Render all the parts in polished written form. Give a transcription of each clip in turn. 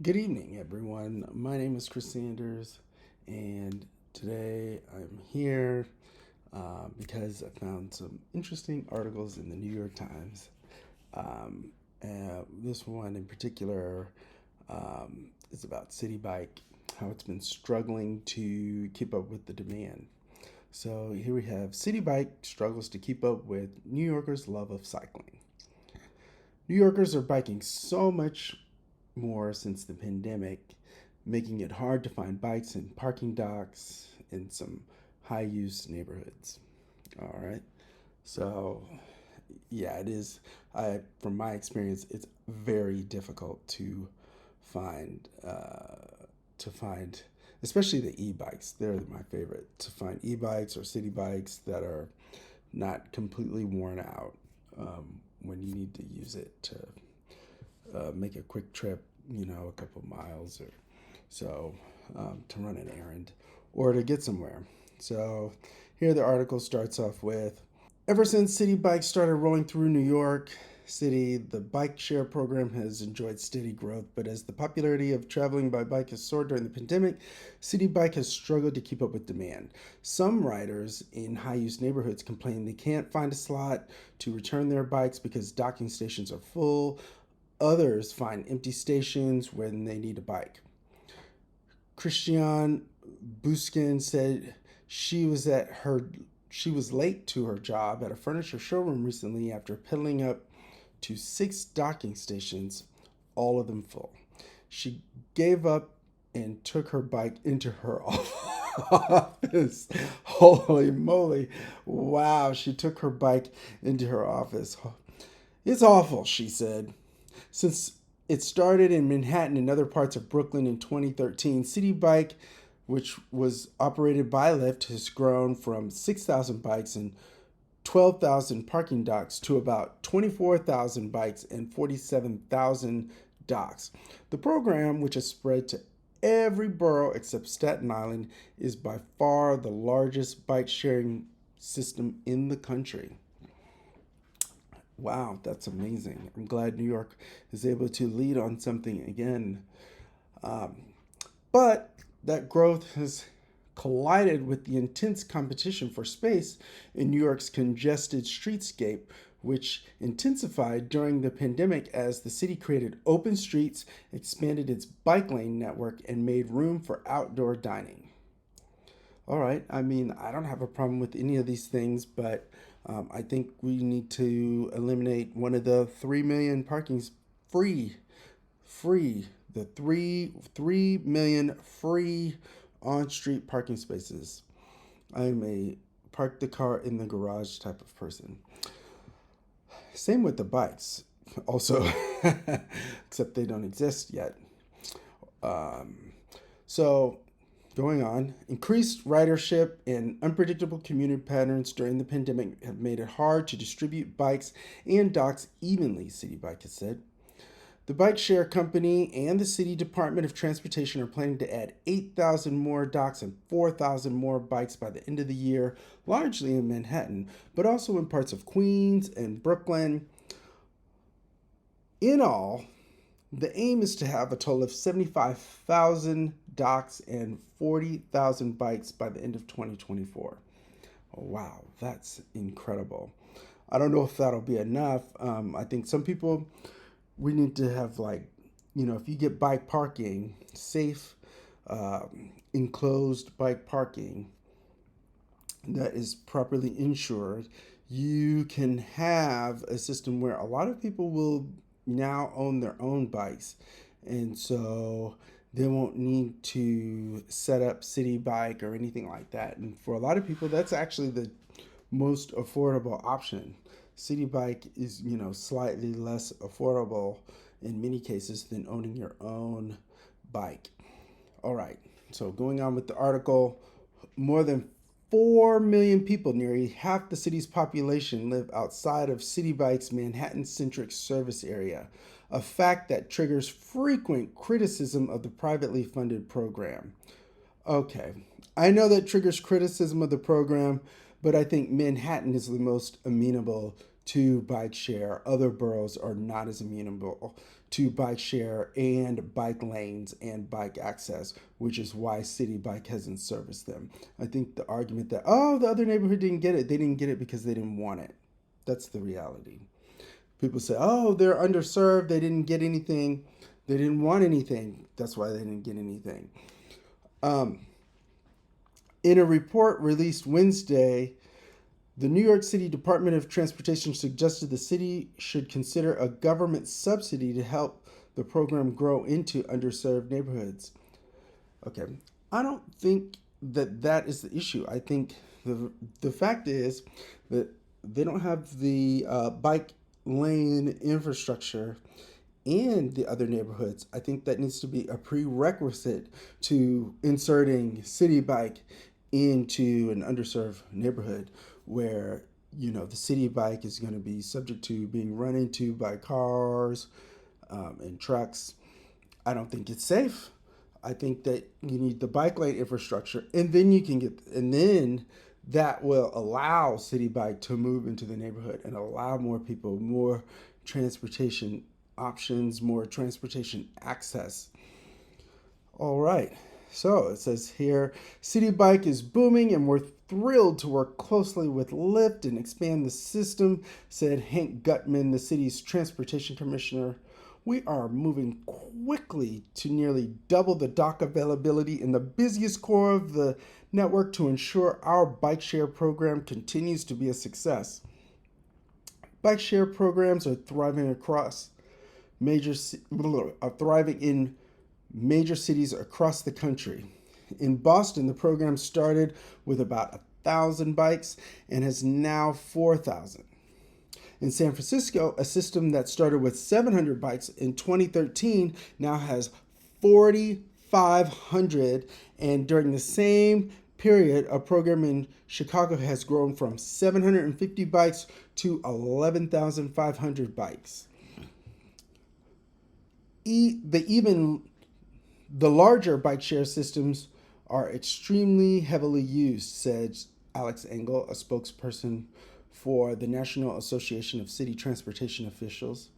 Good evening, everyone. My name is Chris Sanders, and today I'm here because I found some interesting articles in the New York Times. Um, this one in particular is about Citi Bike, how it's been struggling to keep up with the demand. So here we have Citi Bike struggles to keep up with New Yorkers' love of cycling. New Yorkers are biking so much more since the pandemic, making it hard to find bikes in parking docks in some high use neighborhoods. All right. So, yeah, it is. From my experience, it's very difficult find, to find, especially the e-bikes. They're my favorite to find e-bikes or city bikes that are not completely worn out when you need to use it to make a quick trip, a couple miles or so to run an errand or to get somewhere. So here the article starts off with ever since City Bike started rolling through New York City, the bike share program has enjoyed steady growth, but as the popularity of traveling by bike has soared during the pandemic, City Bike has struggled to keep up with demand. Some riders in high use neighborhoods complain they can't find a slot to return their bikes because docking stations are full. Others find empty stations when they need a bike. Christiane Buskin said she was at her she was late to her job at a furniture showroom recently after pedaling up to 6 docking stations, all of them full. She gave up and took her bike into her office. Holy moly. Wow, she took her bike into her office. It's awful, she said. Since it started in Manhattan and other parts of Brooklyn in 2013, City Bike, which was operated by Lyft, has grown from 6,000 bikes and 12,000 parking docks to about 24,000 bikes and 47,000 docks. The program, which has spread to every borough except Staten Island, is by far the largest bike sharing system in the country. Wow, that's amazing. I'm glad New York is able to lead on something again. Um, but that growth has collided with the intense competition for space in New York's congested streetscape, which intensified during the pandemic as the city created open streets, expanded its bike lane network, and made room for outdoor dining. All right. I mean, I don't have a problem with any of these things, but I think we need to eliminate one of the 3 million parkings free, free, the three million free on-street parking spaces. I'm a park the car in the garage type of person. Same with the bikes, also, except they don't exist yet. Um, so Going on, increased ridership and unpredictable commuter patterns during the pandemic have made it hard to distribute bikes and docks evenly, City Bike has said. The bike share company and the City Department of Transportation are planning to add 8,000 more docks and 4,000 more bikes by the end of the year, largely in Manhattan, but also in parts of Queens and Brooklyn. In all, the aim is to have a total of 75,000 docks and 40,000 bikes by the end of 2024. Oh, wow, that's incredible. I don't know if that'll be enough. I think some people, we need to have, like, if you get bike parking, safe, enclosed bike parking that is properly insured, you can have a system where a lot of people will now own their own bikes. And so they won't need to set up City Bike or anything like that. And for a lot of people, that's actually the most affordable option. City Bike is, slightly less affordable in many cases than owning your own bike. All right. So going on with the article, more than 4 million people, nearly half the city's population, live outside of City Bike's Manhattan centric service area, a fact that triggers frequent criticism of the privately funded program. Okay, I know that triggers criticism of the program, but I think Manhattan is the most amenable to bike share. Other boroughs are not as amenable to bike share and bike lanes and bike access, which is why Citi Bike hasn't serviced them. I think the argument that, oh, the other neighborhood didn't get it, they didn't get it because they didn't want it. That's the reality. People say, oh, they're underserved, they didn't get anything, they didn't want anything. That's why they didn't get anything. Um, in a report released Wednesday, the New York City Department of Transportation suggested the city should consider a government subsidy to help the program grow into underserved neighborhoods. Okay, I don't think that that is the issue. I think the fact is that they don't have the bike lane infrastructure in the other neighborhoods. I think that needs to be a prerequisite to inserting Citi Bike into an underserved neighborhood where the Citi Bike is going to be subject to being run into by cars and trucks. I don't think it's safe. I think that you need the bike lane infrastructure, and then that will allow Citi Bike to move into the neighborhood and allow more people more transportation options, more transportation access. All right. So it says here, Citi Bike is booming and we're thrilled to work closely with Lyft and expand the system, said Hank Gutman, the city's transportation commissioner. We are moving quickly to nearly double the dock availability in the busiest core of the network to ensure our bike share program continues to be a success. Bike share programs are thriving in major cities across the country. In Boston, the program started with about 1,000 bikes and has now 4,000. In San Francisco, a system that started with 700 bikes in 2013 now has 4,500, and during the same period, a program in Chicago has grown from 750 bikes to 11,500 bikes. The larger bike share systems are extremely heavily used, said Alex Engel, a spokesperson for the National Association of City Transportation Officials.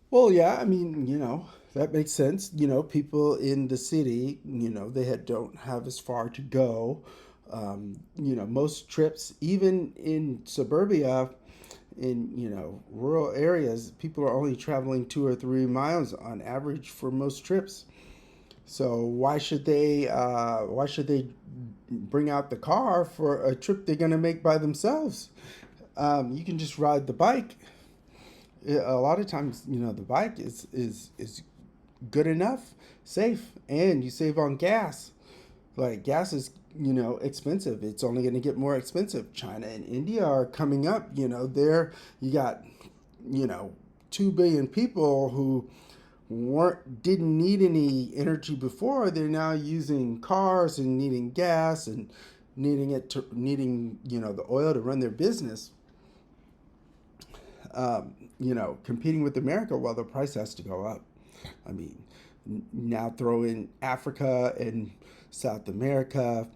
Well, yeah, I mean, that makes sense. People in the city, don't have as far to go. Most trips, even in suburbia, in rural areas, people are only traveling 2 or 3 miles on average for most trips. So why should they bring out the car for a trip they're going to make by themselves? You can just ride the bike. A lot of times, the bike is good enough, safe, and you save on gas. Like gas is expensive. It's only going to get more expensive. China and India are coming up. There you got 2 billion people who didn't need any energy before. They're now using cars and needing gas and needing the oil to run their business. Competing with America, while the price has to go up. I mean, now throw in Africa and South America.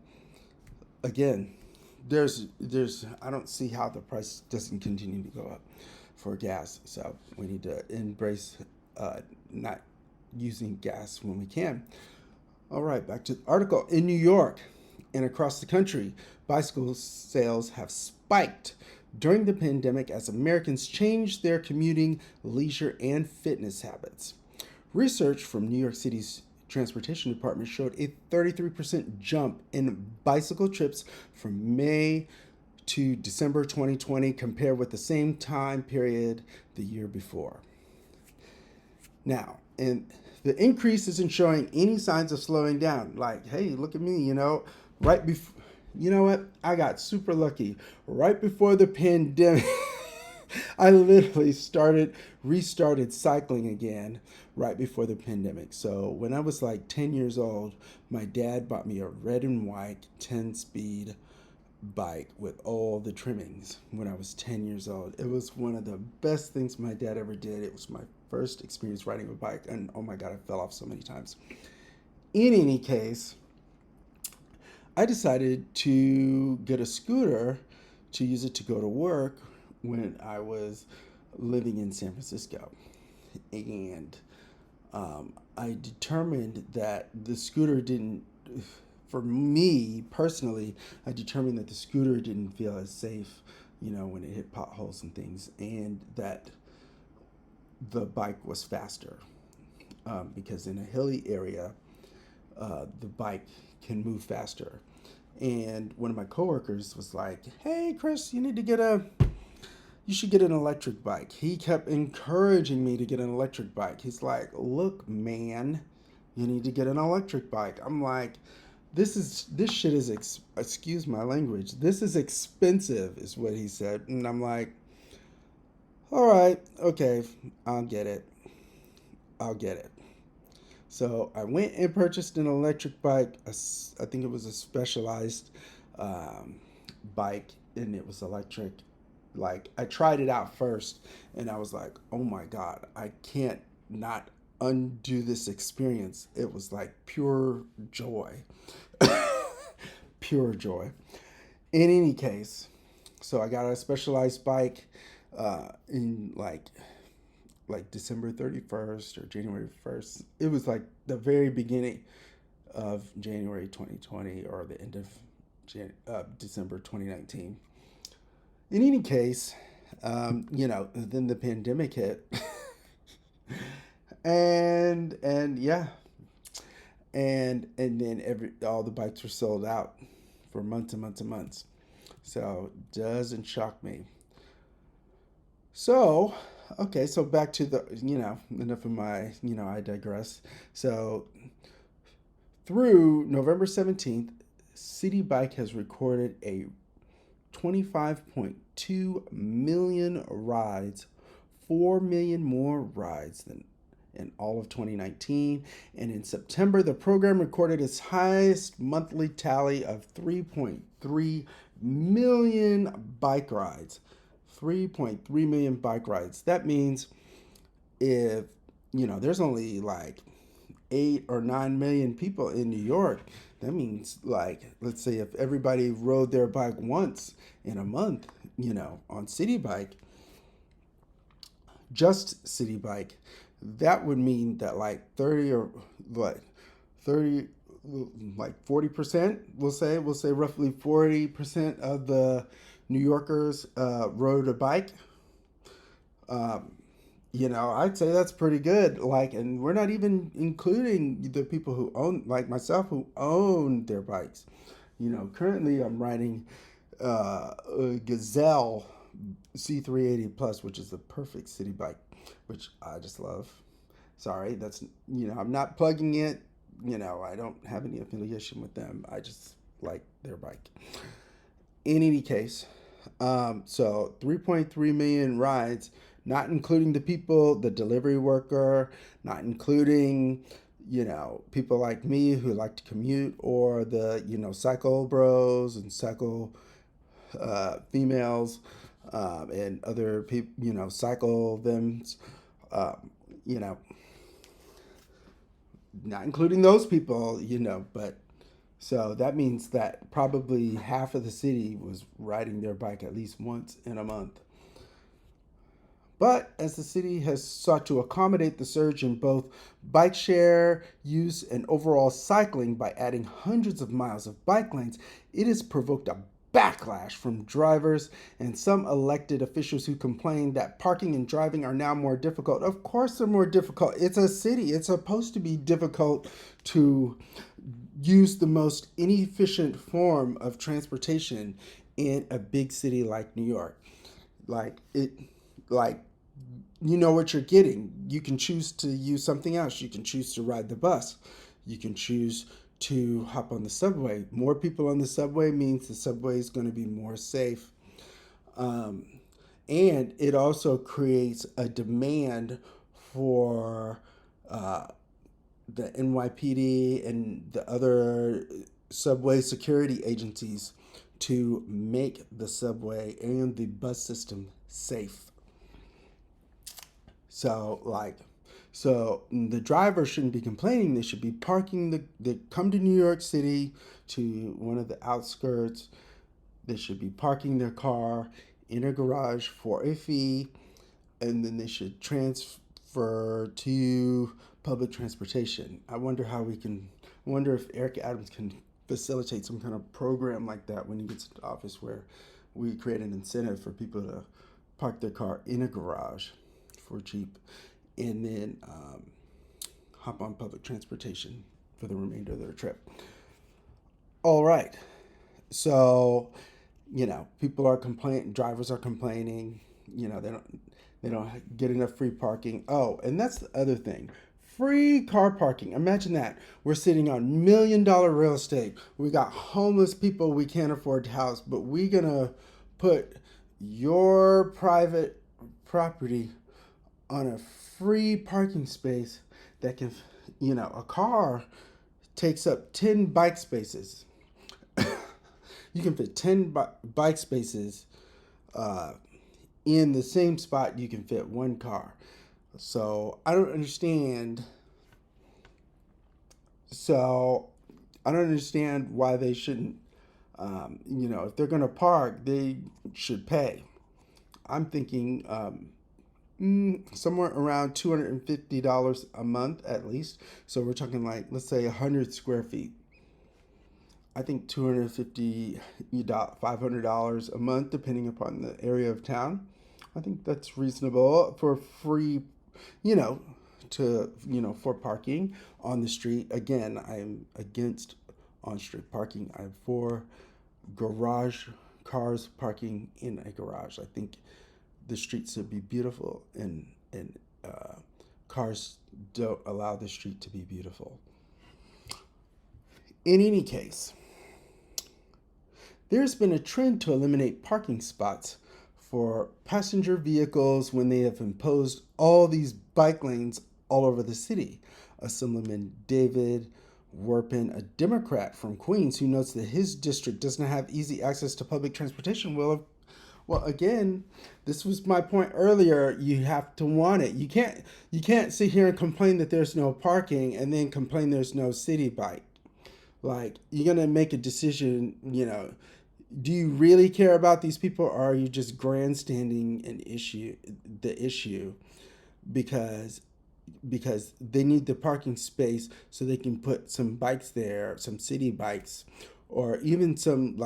Again, there's I don't see how the price doesn't continue to go up for gas. So we need to embrace not using gas when we can. All right, back to the article. In New York and across the country, bicycle sales have spiked during the pandemic as Americans changed their commuting, leisure, and fitness habits. Research from New York City's Transportation Department showed a 33% jump in bicycle trips from May to December 2020 compared with the same time period the year before. Now, and the increase isn't showing any signs of slowing down. Like, hey, look at me, right before, what? I got super lucky. Right before the pandemic, I literally restarted cycling again right before the pandemic. So when I was like 10 years old, my dad bought me a red and white 10-speed bike with all the trimmings when I was 10 years old. It was one of the best things my dad ever did. It was my first experience riding a bike, and oh my God, I fell off so many times. In any case, I decided to get a scooter to use it to go to work when I was living in San Francisco. And I determined that the scooter didn't, for me personally, I determined that the scooter didn't feel as safe, when it hit potholes and things, and that the bike was faster. Because in a hilly area, the bike can move faster. And one of my coworkers was like, "Hey, Chris, you should get an electric bike." He kept encouraging me to get an electric bike. He's like, "Look, man, you need to get an electric bike." I'm like, this shit is excuse my language. This is expensive," is what he said, and I'm like, "All right, okay, I'll get it. I'll get it." So I went and purchased an electric bike. I think it was a specialized um, bike, and it was electric. Like, I tried it out first, and I was like, "Oh my god, I can't not undo this experience." It was like pure joy, pure joy. In any case, so I got a specialized bike in like December 31st or January 1st. It was like the very beginning of January 2020 or the end of December 2019. In any case, then the pandemic hit, and yeah, and then all the bikes were sold out for months and months and months. So doesn't shock me. So, okay, so back to enough of my, I digress. So, through November 17th, Citi Bike has recorded a 25.2 million rides, 4 million more rides than in all of 2019. And in September, the program recorded its highest monthly tally of 3.3 million bike rides. 3.3 million bike rides. That means if, there's only like 8 or 9 million people in New York, that means, like, let's say if everybody rode their bike once in a month, on Citi Bike, just Citi Bike, that would mean that like 30 or what, 30, like 40%, we'll say roughly 40% of the New Yorkers rode a bike. Um, I'd say that's pretty good. Like, and we're not even including the people who own, like myself, who own their bikes. Currently I'm riding a Gazelle C380 Plus, which is the perfect city bike, which I just love. Sorry, I'm not plugging it. I don't have any affiliation with them. I just like their bike. In any case, so 3.3 million rides, not including the people, the delivery worker, not including, people like me who like to commute, or the, cycle bros and cycle females, and other people, cycle thems, you know, not including those people, but so that means that probably half of the city was riding their bike at least once in a month. But as the city has sought to accommodate the surge in both bike share use and overall cycling by adding hundreds of miles of bike lanes, it has provoked a backlash from drivers and some elected officials who complain that parking and driving are now more difficult. Of course, they're more difficult. It's a city, it's supposed to be difficult to use the most inefficient form of transportation in a big city like New York. Like it like you know what you're getting. You can choose to use something else. You can choose to ride the bus. You can choose to hop on the subway. More people on the subway means the subway is going to be more safe. Um, and it also creates a demand for uh, the NYPD and the other subway security agencies to make the subway and the bus system safe. So like, so the driver shouldn't be complaining. They should be parking they come to New York City to one of the outskirts. They should be parking their car in a garage for a fee, and then they should transfer to public transportation. I wonder if Eric Adams can facilitate some kind of program like that when he gets into office, where we create an incentive for people to park their car in a garage for cheap, and then hop on public transportation for the remainder of their trip. All right. So, people are complaining, drivers are complaining, they don't get enough free parking. Oh, and that's the other thing. Free car parking. Imagine that. We're sitting on $1 million real estate. We got homeless people we can't afford to house, but we're going to put your private property on a free parking space that can, a car takes up 10 bike spaces. You can fit 10 bike spaces in the same spot you can fit one car. So I don't understand. So I don't understand why they shouldn't. If they're going to park, they should pay. I'm thinking somewhere around $250 a month at least. So we're talking like, let's say 100 square feet. I think $250, $500 a month, depending upon the area of town. I think that's reasonable for free, you know, for parking on the street. Again, I'm against on-street parking. I'm for garage cars parking in a garage. I think the streets should be beautiful, and cars don't allow the street to be beautiful. In any case, there's been a trend to eliminate parking spots for passenger vehicles when they have imposed all these bike lanes all over the city. Assemblyman David Werpin, a Democrat from Queens, who notes that his district doesn't have easy access to public transportation, well, again, this was my point earlier. You have to want it. You can't sit here and complain that there's no parking and then complain there's no Citi Bike. Like, you're gonna make a decision. Do you really care about these people, or are you just grandstanding the issue because they need the parking space so they can put some bikes there, some Citi Bikes, or even some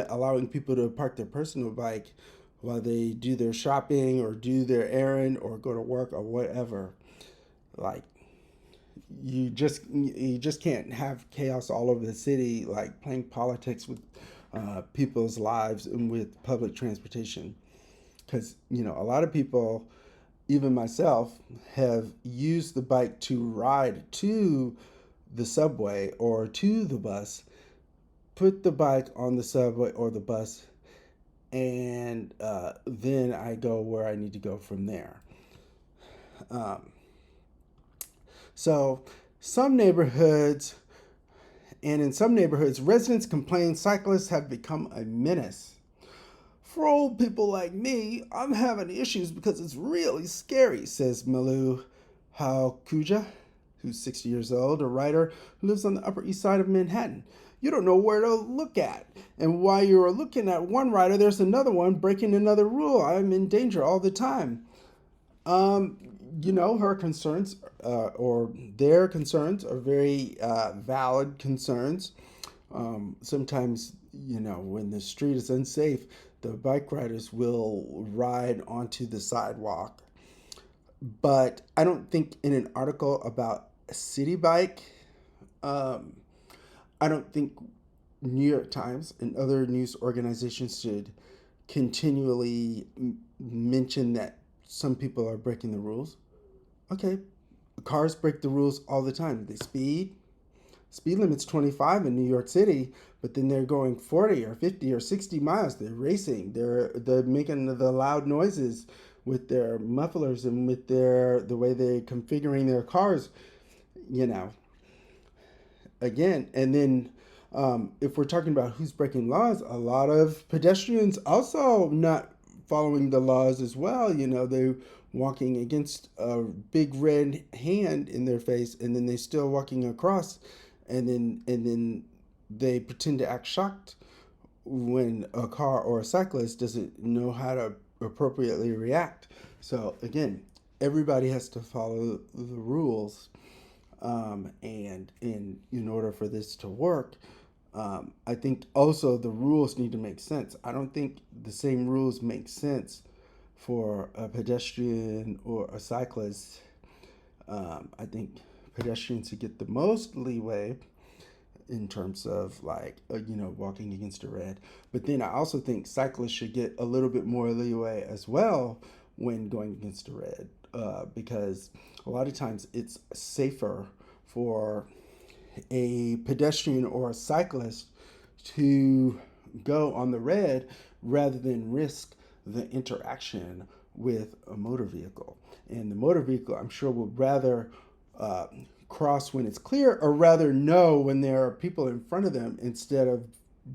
allowing people to park their personal bike while they do their shopping or do their errand or go to work or whatever. Like, you just can't have chaos all over the city, like playing politics with people's lives and with public transportation. Because a lot of people, even myself, have used the bike to ride to the subway or to the bus, put the bike on the subway or the bus, and then I go where I need to go from there. Um, so some neighborhoods, and in some neighborhoods, residents complain cyclists have become a menace. For old people like me, I'm having issues because it's really scary, says Malu Haukuja, who's 60 years old, a writer who lives on the Upper East Side of Manhattan. You don't know where to look at. And while you're looking at one rider, there's another one breaking another rule. I'm in danger all the time. Her concerns, or their concerns, are very valid concerns. Sometimes, when the street is unsafe, the bike riders will ride onto the sidewalk. But I don't think in an article about a Citi Bike, I don't think New York Times and other news organizations should continually mention that some people are breaking the rules. Okay, cars break the rules all the time. They speed. Speed limit's 25 in New York City, but then they're going 40 or 50 or 60 miles. They're racing. They're making the loud noises with their mufflers and with the way they're configuring their cars. You know, Again, and then if we're talking about who's breaking laws, a lot of pedestrians also not following the laws as well. They're walking against a big red hand in their face, and then they're still walking across, and then they pretend to act shocked when a car or a cyclist doesn't know how to appropriately react. So again, everybody has to follow the rules, and in order for this to work, I think also the rules need to make sense. I don't think the same rules make sense for a pedestrian or a cyclist. I think pedestrians should get the most leeway in terms of like walking against a red, but then I also think cyclists should get a little bit more leeway as well when going against a red, because a lot of times it's safer for a pedestrian or a cyclist to go on the red rather than risk the interaction with a motor vehicle. And the motor vehicle, I'm sure, would rather uh, cross when it's clear, or rather know when there are people in front of them instead of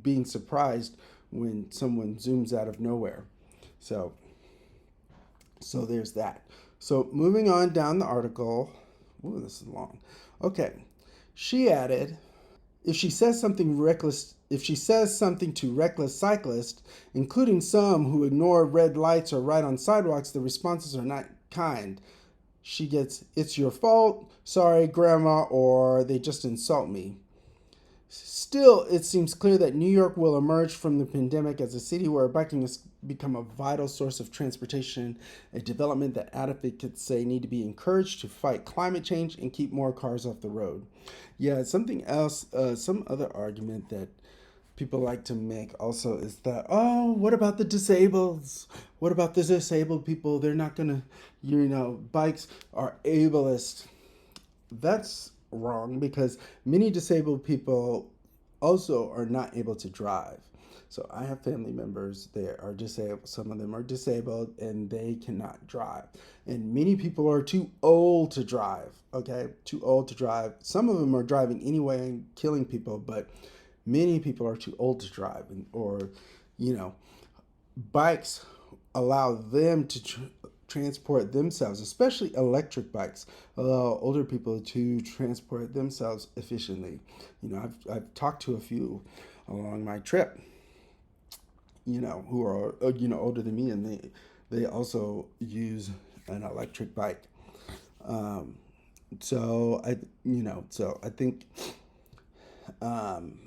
being surprised when someone zooms out of nowhere. So, so there's that. So moving on down the article. Ooh, this is long. Okay. She added, if she says something to reckless cyclists, including some who ignore red lights or ride on sidewalks, the responses are not kind. She gets, "It's your fault, sorry, grandma," or "They just insult me." Still, it seems clear that New York will emerge from the pandemic as a city where biking has become a vital source of transportation, a development that advocates say need to be encouraged to fight climate change and keep more cars off the road. Yeah, something else, some other argument that people like to make also is that, oh, what about the disabled? What about the disabled people? They're not gonna, bikes are ableist. That's wrong because many disabled people also are not able to drive. So I have family members that are disabled. Some of them are disabled and they cannot drive. And many people are too old to drive. Okay, too old to drive. Some of them are driving anyway and killing people, but many people are too old to drive, or you know, bikes allow them to transport themselves, especially electric bikes, allow older people to transport themselves efficiently. I've talked to a few along my trip, who are older than me, and they also use an electric bike. Um, so I think um,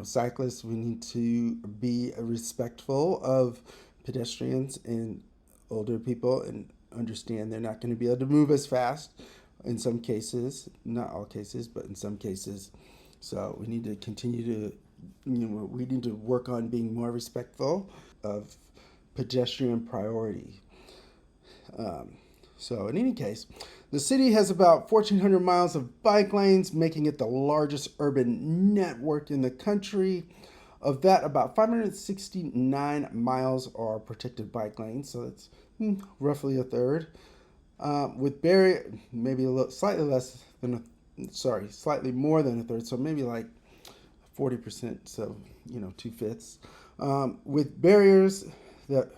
cyclists, we need to be respectful of pedestrians and older people and understand they're not going to be able to move as fast in some cases, not all cases, but in some cases. So we need to continue to, we need to work on being more respectful of pedestrian priority. Um, so, in any case, the city has about 1,400 miles of bike lanes, making it the largest urban network in the country. Of that, about 569 miles are protected bike lanes, so that's roughly a third. With barrier, maybe a little, slightly less than slightly more than a third, so maybe like 40%, so 2/5. With barriers that,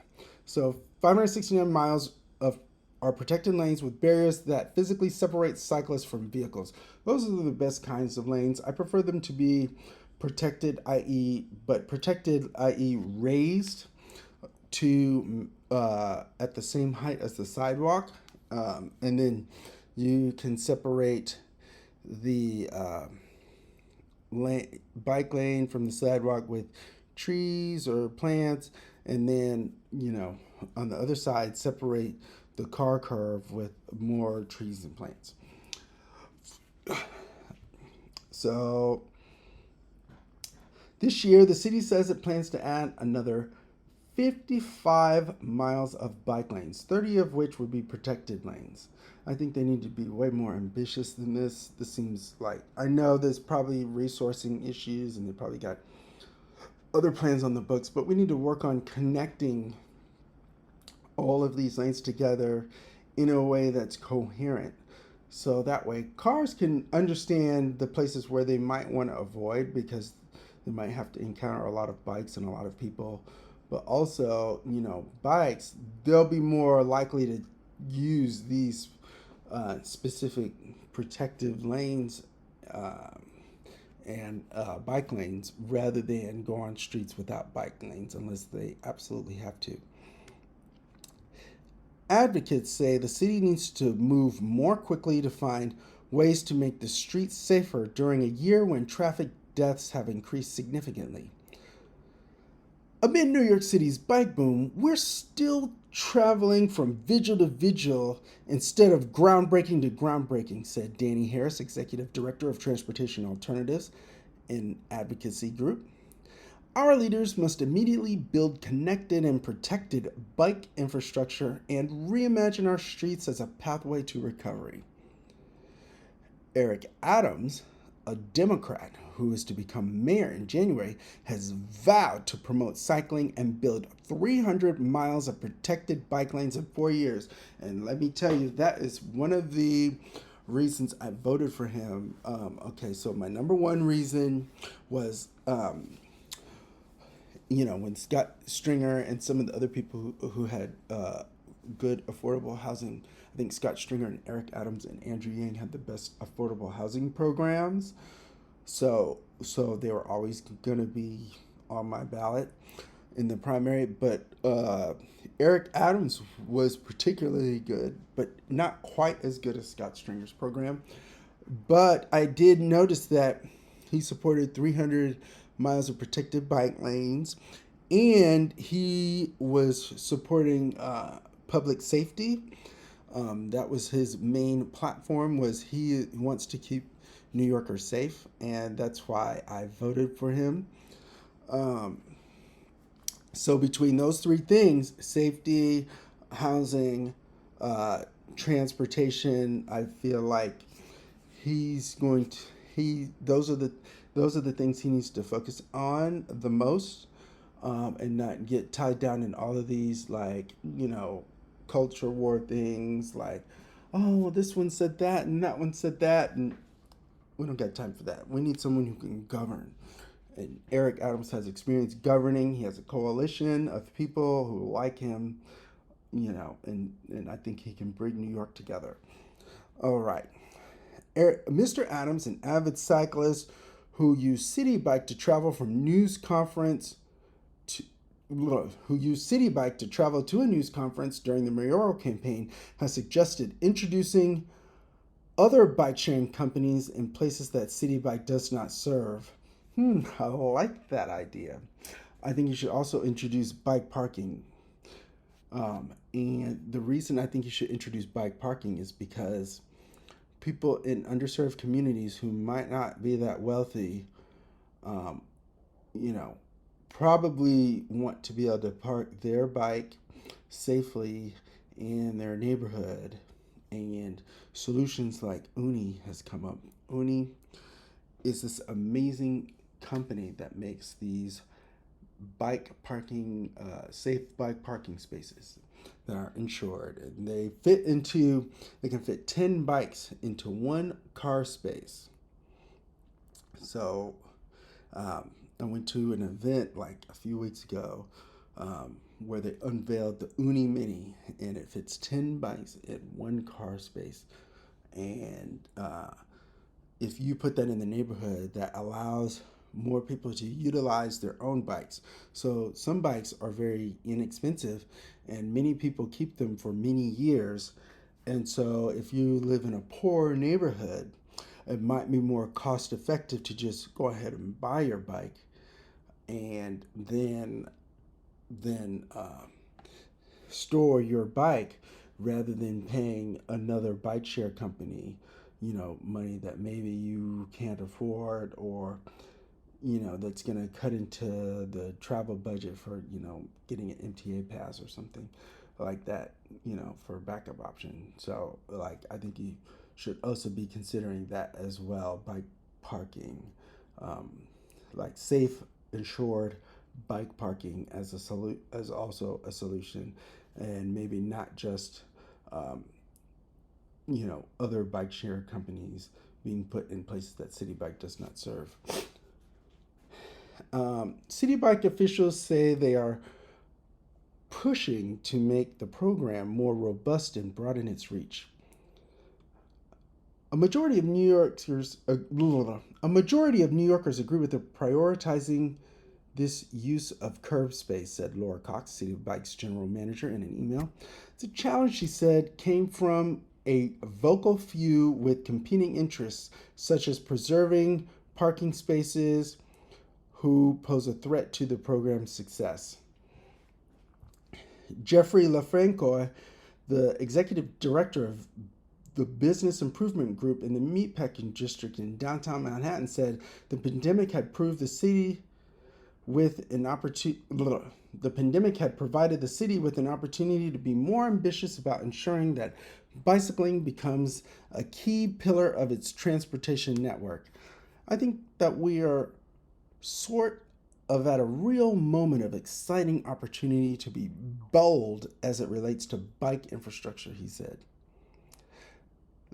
so 569 miles of are protected lanes with barriers that physically separate cyclists from vehicles. Those are the best kinds of lanes. I prefer them to be protected, i.e., raised to at the same height as the sidewalk, and then you can separate the bike lane from the sidewalk with trees or plants, and then on the other side separate the car curve with more trees and plants. So this year, the city says it plans to add another 55 miles of bike lanes, 30 of which would be protected lanes. I think they need to be way more ambitious than this. This seems like, I know there's probably resourcing issues and they probably got other plans on the books, but we need to work on connecting all of these lanes together in a way that's coherent. So that way cars can understand the places where they might want to avoid because they might have to encounter a lot of bikes and a lot of people. But also, bikes, they'll be more likely to use these specific protective lanes, uh, and bike lanes rather than go on streets without bike lanes unless they absolutely have to. Advocates say the city needs to move more quickly to find ways to make the streets safer during a year when traffic deaths have increased significantly. Amid New York City's bike boom, we're still traveling from vigil to vigil instead of groundbreaking to groundbreaking, said Danny Harris, Executive Director of Transportation Alternatives in Advocacy Group. Our leaders must immediately build connected and protected bike infrastructure and reimagine our streets as a pathway to recovery. Eric Adams, a Democrat who is to become mayor in January, has vowed to promote cycling and build 300 miles of protected bike lanes in 4 years. And let me tell you, that is one of the reasons I voted for him. Okay, so my number one reason was when Scott Stringer and some of the other people who had good affordable housing, I think Scott Stringer and Eric Adams and Andrew Yang had the best affordable housing programs. So they were always going to be on my ballot in the primary. But Eric Adams was particularly good, but not quite as good as Scott Stringer's program. But I did notice that he supported 300 miles of protected bike lanes, and he was supporting public safety. That was his main platform. Was he wants to keep New Yorkers safe, and that's why I voted for him. Um, so between those three things, safety, housing, transportation, I feel like he's going to he those are the things he needs to focus on the most, and not get tied down in all of these, like, culture war things, like, oh, well, this one said that and that one said that, and we don't got time for that. We need someone who can govern. And Eric Adams has experience governing. He has a coalition of people who like him, and I think he can bring New York together. All right. Mr. Adams, an avid cyclist who used Citi Bike to travel from news conference to who used Citi Bike to travel to a news conference during the mayoral campaign, has suggested introducing other bike sharing companies in places that Citi Bike does not serve. I like that idea. I think you should also introduce bike parking. And the reason I think you should introduce bike parking is because people in underserved communities who might not be that wealthy, um, you know, probably want to be able to park their bike safely in their neighborhood. And solutions like Uni has come up. Uni is this amazing company that makes these safe bike parking spaces that are insured, and they can fit 10 bikes into one car space. So I went to an event like a few weeks ago, where they unveiled the Uni Mini, and it fits 10 bikes in one car space. And if you put that in the neighborhood, that allows more people to utilize their own bikes. So some bikes are very inexpensive, and many people keep them for many years. And so if you live in a poor neighborhood, it might be more cost effective to just go ahead and buy your bike, and then store your bike rather than paying another bike share company, money that maybe you can't afford, or that's going to cut into the travel budget for getting an MTA pass or something like that, for a backup option. So, like, I think you should also be considering that as well. Bike parking, like safe, insured bike parking as as also a solution, and maybe not just other bike share companies being put in places that Citi Bike does not serve. Citi Bike officials say they are pushing to make the program more robust and broaden its reach. A majority of New Yorkers, a majority of New Yorkers agree with the prioritizing this use of curb space, said Laura Cox, Citi Bike's general manager, in an email. The challenge, she said, came from a vocal few with competing interests, such as preserving parking spaces, who pose a threat to the program's success. Jeffrey LaFrancois, the executive director of the Business Improvement Group in the Meatpacking District in downtown Manhattan, said the pandemic had proved the city with an opportunity. The pandemic had provided the city with an opportunity to be more ambitious about ensuring that bicycling becomes a key pillar of its transportation network. I think that we are sort of at a real moment of exciting opportunity to be bold as it relates to bike infrastructure, he said.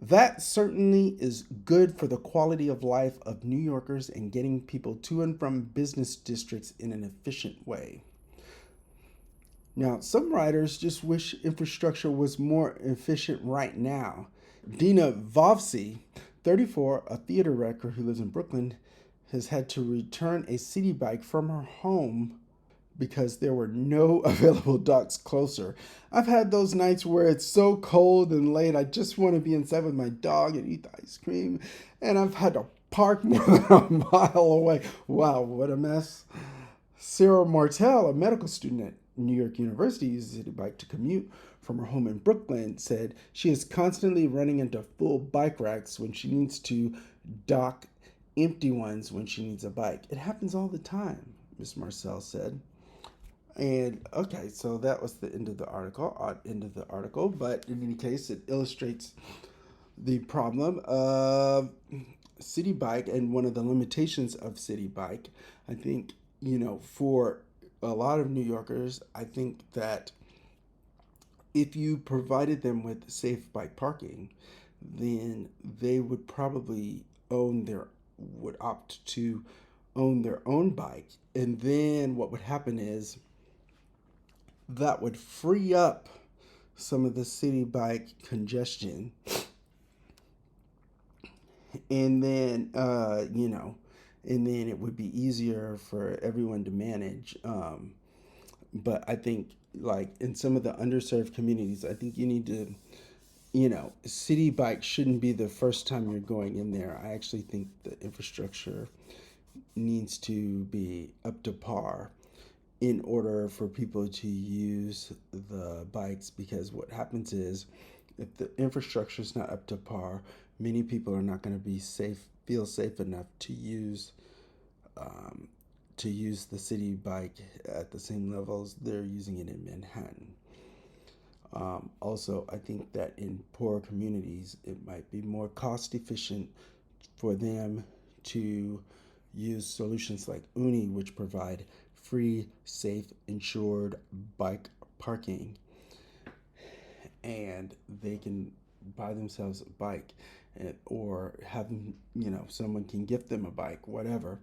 That certainly is good for the quality of life of New Yorkers and getting people to and from business districts in an efficient way. Now, some riders just wish infrastructure was more efficient right now. Dina Vovsi, 34, a theater director who lives in Brooklyn, has had to return a Citi Bike from her home because there were no available docks closer. I've had those nights where it's so cold and late, I just want to be inside with my dog and eat the ice cream, and I've had to park more than a mile away. Wow, what a mess. Sarah Martel, a medical student at New York University, uses a Citi Bike to commute from her home in Brooklyn, said she is constantly running into full bike racks when she needs to dock empty ones when she needs a bike. It happens all the time, Miss Marcel said. And okay, so that was the end of the article, but in any case, it illustrates the problem of Citi Bike and one of the limitations of Citi Bike. I think, for a lot of New Yorkers, I think that if you provided them with safe bike parking, then they would probably would opt to own their own bike. And then what would happen is that would free up some of the Citi Bike congestion. And then, and then it would be easier for everyone to manage. But I think, like, in some of the underserved communities, I think you need to, Citi Bike shouldn't be the first time you're going in there. I actually think the infrastructure needs to be up to par in order for people to use the bikes, because what happens is if the infrastructure is not up to par, many people are not going to feel safe enough um, to use the Citi Bike at the same levels they're using it in Manhattan. Also, I think that in poor communities, it might be more cost efficient for them to use solutions like Uni, which provide free, safe, insured bike parking, and they can buy themselves a bike, or have them, someone can gift them a bike, whatever,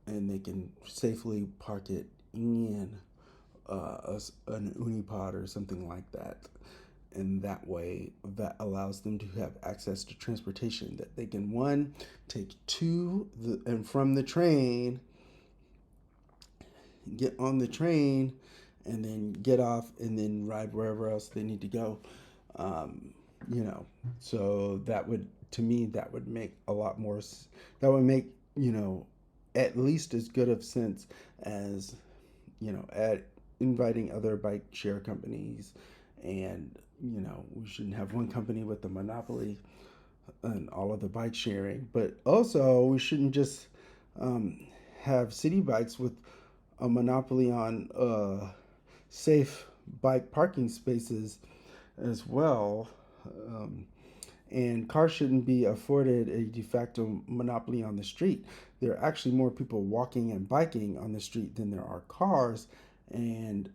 and they can safely park it in an Unipod or something like that. And that way, that allows them to have access to transportation that they can, one, take and from the train, get on the train, and then get off and then ride wherever else they need to go. Um, so that would, to me, that would make a lot more, that would make, at least as good of sense as, at inviting other bike share companies. And, we shouldn't have one company with the monopoly and all of the bike sharing. But also, we shouldn't just have Citi Bikes with a monopoly on safe bike parking spaces as well. Um, and cars shouldn't be afforded a de facto monopoly on the street. There are actually more people walking and biking on the street than there are cars, and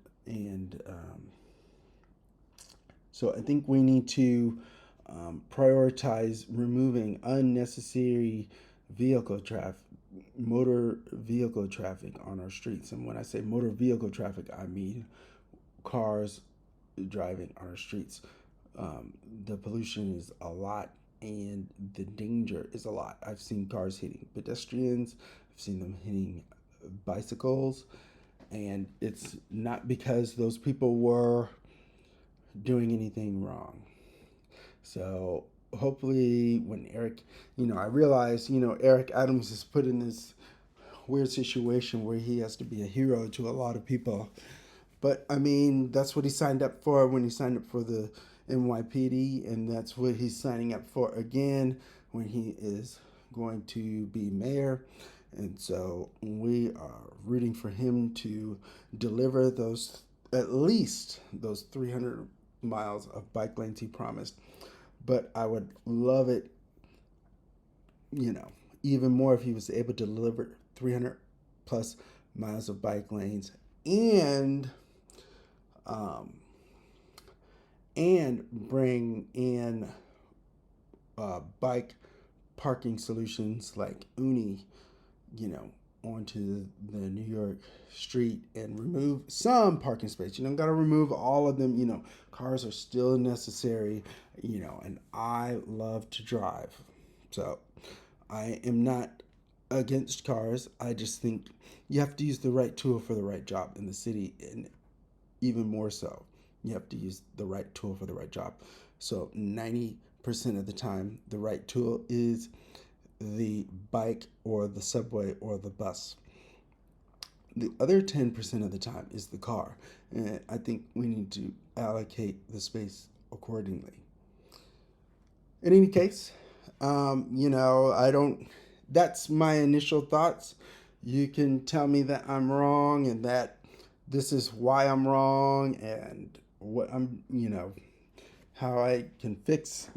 so I think we need to prioritize removing unnecessary vehicle traffic, motor vehicle traffic on our streets. And when I say motor vehicle traffic, I mean cars driving on our streets. The pollution is a lot and the danger is a lot. I've seen cars hitting pedestrians, I've seen them hitting bicycles, and it's not because those people were doing anything wrong. So hopefully, when Eric, I realize, Eric Adams is put in this weird situation where he has to be a hero to a lot of people. But I mean, that's what he signed up for when he signed up for the NYPD, and that's what he's signing up for again when he is going to be mayor. And so we are rooting for him to deliver those, at least those 300 miles of bike lanes he promised. But I would love it, you know, even more if he was able to deliver 300 plus miles of bike lanes and um, bring in bike parking solutions like Uni, onto the New York street and remove some parking space. You don't got to remove all of them. Cars are still necessary, and I love to drive. So I am not against cars. I just think you have to use the right tool for the right job in the city, and even more so, you have to use the right tool for the right job. So 90% of the time, the right tool is the bike or the subway or the bus. The other 10% of the time is the car. And I think we need to allocate the space accordingly. In any case, I don't, that's my initial thoughts. You can tell me that I'm wrong and that this is why I'm wrong and what how I can fix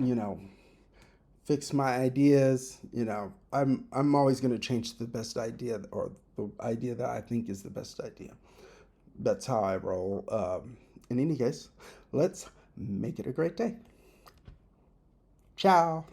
my ideas. I'm always going to change the best idea or the idea that I think is the best idea. That's how I roll. In any case, let's make it a great day. Ciao.